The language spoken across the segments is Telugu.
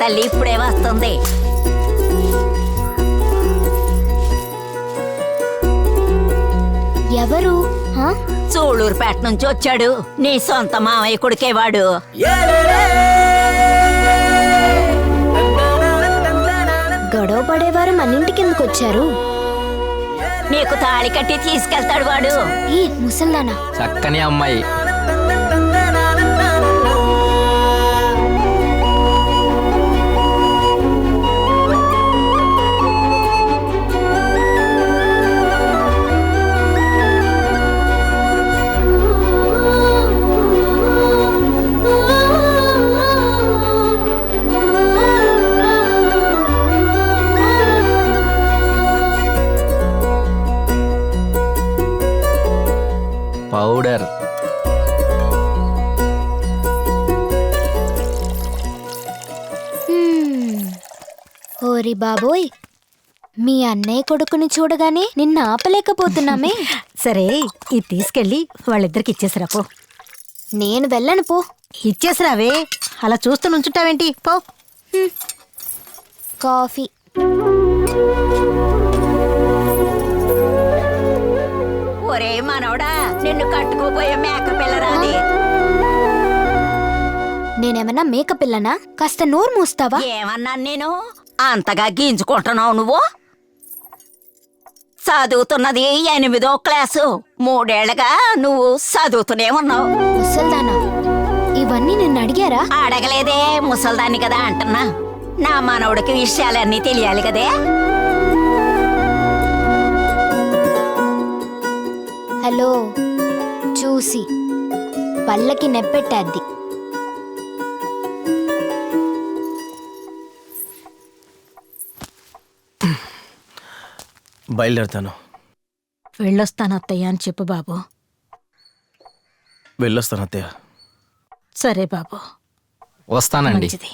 తల్లి ఇప్పుడే వస్తుంది. ఎవరు? సూళూరుపేట నుంచి వచ్చాడు. నీ సొంత మావయ్య కొడుకేవాడు. గొడవ పడేవారు మన ఇంటికి ఎందుకు వచ్చారు? నీకు తాళి కట్టి తీసుకెళ్తాడు వాడు. ఈ ముసల్దానా? చక్కని అమ్మాయి. పౌడర్. ఓరి బాబోయ్, మీ అన్నయ్య కొడుకుని చూడగానే నిన్ను ఆపలేకపోతున్నామే. సరే, ఇది తీసుకెళ్ళి వాళ్ళిద్దరికి ఇచ్చేసిరా పో. నేను వెళ్ళను పో. ఇచ్చేసిరావే, అలా చూస్తూ నుంచుంటావేంటి? పో. కాఫీ. ఒరే మనవడా, నిన్ను కట్టుకోపోయే మేక పిల్లరాది. నేనేమన్నా మేక పిల్లనా? కాస్త నోరు మూస్తావా? ఏమన్నాను నేను? అంతగా గింజుకుంటున్నావు నువ్వు? చదువుతున్నది 8వ క్లాసు. 3 ఏళ్లుగా నువ్వు చదువుతూనే ఉన్నావు. ముసల్దానా, ఇవన్నీ నిన్ను అడిగారా? అడగలేదే, ముసల్దాన్ని కదా అంటున్నా. నా మనవడికి విషయాలన్నీ తెలియాలి కదే. హలో, చూసి పళ్ళకి నెప్పెట్టద్ది. బయలుదేరుతాను. వెళ్ళొస్తాను అత్తయ్య అని చెప్పు బాబు. వెళ్ళొస్తాను అత్తయ్య. సరే బాబు, వస్తానండి. మంచిది.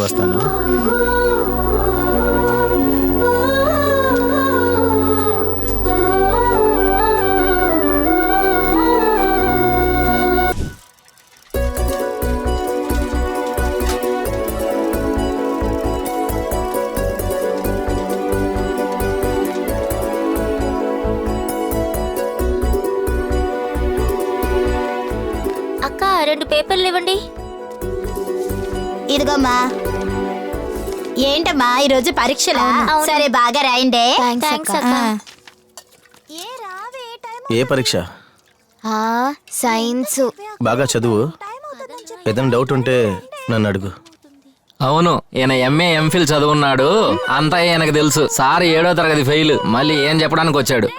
వస్తాను. అక్క, 2 పేపర్లు ఇవ్వండి. ఇదిగోమ్మా. ఏంటమ్మా ఈరోజు పరీక్షలా? సరే, బాగా రాయండి. థాంక్స్ అక్క. ఏ పరీక్ష? సైన్స్. బాగా చదువు. ఏదైనా డౌట్ ఉంటే నన్ను అడుగు. అవును, ఈయన ఎంఏ ఎంఫిల్ చదువున్నాడు. అంతా ఈయనకు తెలుసు. సార్ 7వ తరగతి ఫెయిల్. మళ్ళీ ఏం చెప్పడానికి వచ్చాడు?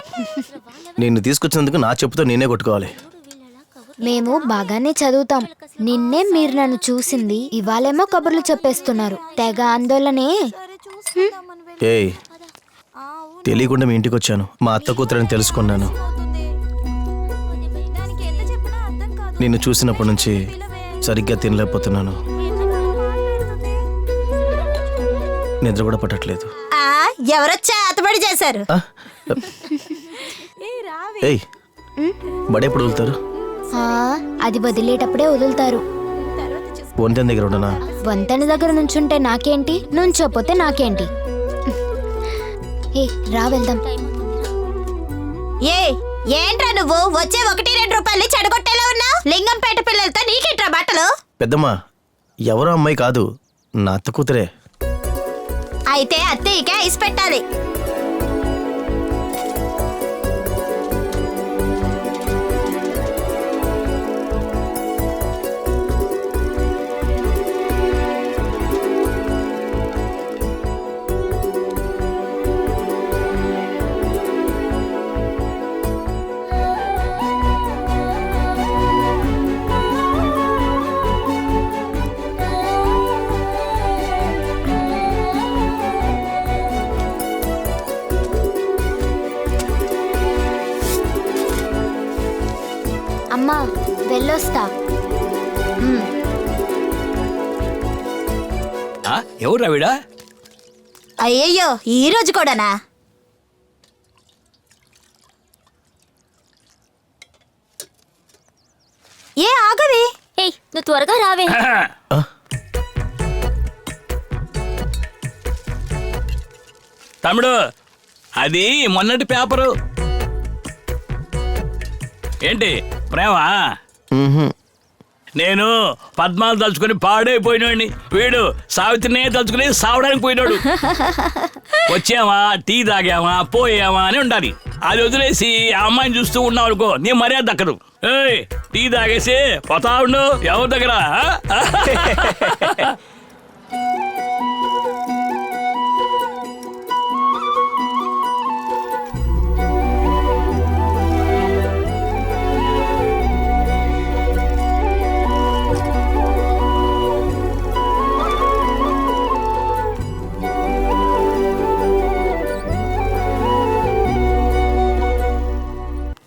నిన్ను తీసుకొచ్చినందుకు నా చెప్పుతో నేనే కొట్టుకోవాలి. మేము బాగానే చదువుతాం. నిన్నే మీరు నన్ను చూసింది, ఇవాళేమో కబుర్లు చెప్పేస్తున్నారు. తెగ ఆందోళనే. ఏయ్, తెలియకుండా మీ ఇంటికి వచ్చాను. మా అత్త కూతురని తెలుసుకున్నాను. నిన్ను చూసినప్పటి నుంచి సరిగ్గా తినలేకపోతున్నాను. నిద్ర కూడా పట్టట్లేదు. ఎవరొచ్చా అతబడి చేశారు? ఏయ్, బడెప్పుడు వదులుతారు? అది వదిలేటప్పుడే వదులుతారు. వంతెన దగ్గర ఉండనా? వంతెన దగ్గర నుంచుంటే నాకేంటి, నుంచోపోతే నాకేంటి. ఏ రా, వెళ్దాం. ఏంట్రా నువ్వు వచ్చే 1-2 రూపాయలు చెడగొట్టేలా ఉన్నావు? లింగంపేట పిల్లలతో నీకేంట్రా బట్టలు? పెద్దమ్మా, ఎవరో అమ్మాయి కాదు, నా అత్త కూతురే. అయితే అత్తయ్యకే ఐస్ పెట్టాలి. అమ్మా, వెళ్ళొస్తా. ఎవరు రావిడా? అయ్యయ్యో ఈ రోజు కూడానా? ఏ ఆగవే. ఏయ్ నువ్వు త్వరగా రావే. తమ్ముడు అది మొన్నటి పేపరు. ఏంటి ప్రేమా? నేను పద్మాలు తలుచుకుని పాడైపోయినాడిని, వీడు సావిత్రినే తలుచుకుని సావడానికి పోయినాడు. వచ్చామా టీ తాగామా పోయామా అని ఉండాలి. అది వదిలేసి ఆ అమ్మాయిని చూస్తూ ఉన్నావు అనుకో నీ మర్యాద దక్కదు. ఏయ్ టీ తాగేసి పోతా ఉండు ఎవరి దగ్గర.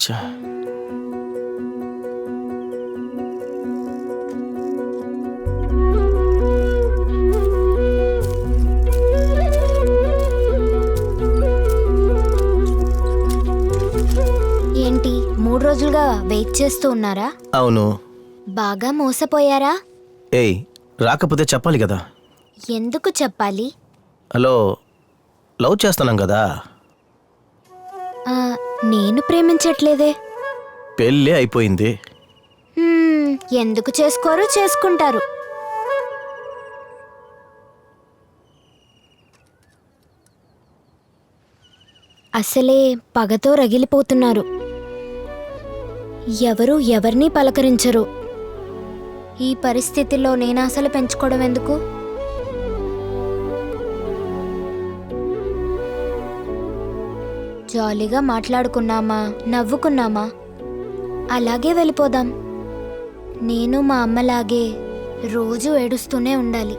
ఛా. ఏంటి 3 రోజులుగా వెయిట్ చేస్తూ ఉన్నారా? అవును. బాగా మోసపోయారా? ఏయ్ రాకపోతే చెప్పాలి కదా. ఎందుకు చెప్పాలి? హలో, లవ్ చేస్తున్నాం కదా. ఆ, నేను ప్రేమించట్లేదే. పెళ్ళి అయిపోయింది. ఎందుకు చేసుకోరో చేసుకుంటారు. అసలే పగతో రగిలిపోతున్నారు. ఎవరు ఎవరిని పలకరించరు. ఈ పరిస్థితిలో నేను అసలు పెంచుకోవడం ఎందుకు? జాలీగా మాట్లాడుకున్నామా, నవ్వుకున్నామా, అలాగే వెళ్ళిపోదాం. నేను మా అమ్మలాగే రోజు ఏడుస్తూనే ఉండాలి.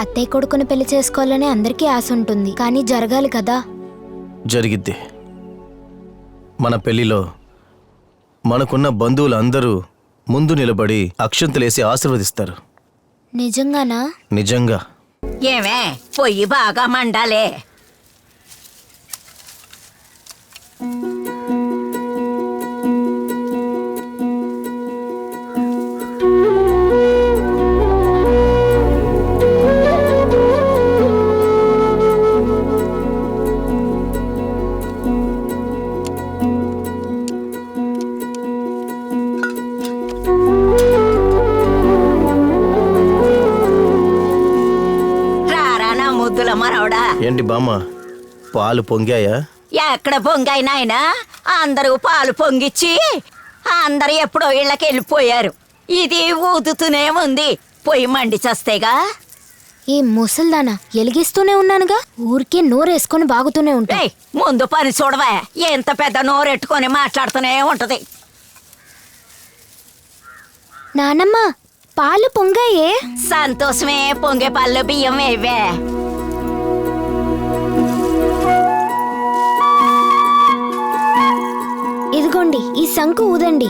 అత్తయ్య కొడుకుని పెళ్లి చేసుకోవాలని అందరికీ ఆశ ఉంటుంది, కానీ జరగాలి కదా. జరిగిద్ది. మన పెళ్లిలో మనకున్న బంధువులు అందరూ ముందు నిలబడి అక్షంతలేసి ఆశీర్వదిస్తారు. నిజంగానా? నిజంగా. ఏమే పొయ్యి బాగా మండాలే. మనవడా, ఏంటి బామ్మ, పాలు పొంగాయా? ఎక్కడ పొంగాయి నాయనా? అందరూ పాలు పొంగిచ్చి అందరూ ఎప్పుడో ఇళ్ళకి వెళ్ళిపోయారు. ఇది ఊదుతూనే ఉంది. పొయ్యి మండి చస్తేగా. ఈ ముసల్దానా, ఎలిగిస్తూనే ఉన్నానుగా. ఊరికే నోరేసుకొని బాగుతూనే ఉంటా. ఏయ్, ముందు పని చూడవా. ఎంత పెద్ద నోరెట్టుకొని మాట్లాడుతూనే ఉంటది. నానమ్మ, పాలు పొంగాయే. సంతోషమే, పొంగే పళ్ళు బియ్యం వేవే. ఇదిగోండి, ఈ శంకు ఊదండి.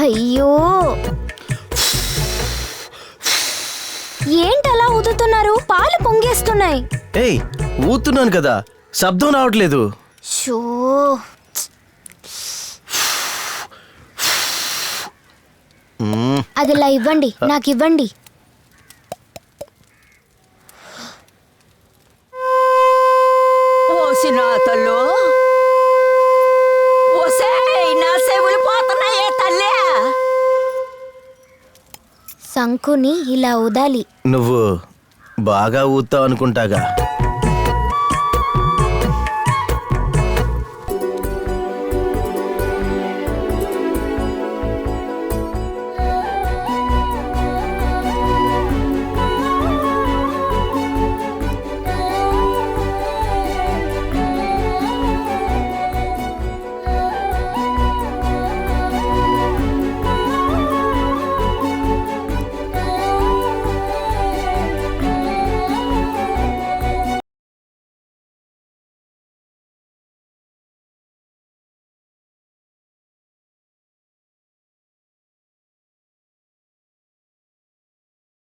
అయ్యో, ఏంటలా ఊదుతున్నారు? పాలు పొంగేస్తున్నాయి. ఏయ్ ఊతున్నాను కదా, శబ్దం రావట్లేదు. షో, అదిలా ఇవ్వండి, నాకు ఇవ్వండి. ఓసినాతల్లో ఓసేయ్, నా చెవులు పోతున్నాయే తల్లే. శంకుని ఇలా ఊదాలి. నువ్వు బాగా ఊతావు అనుకుంటాగా.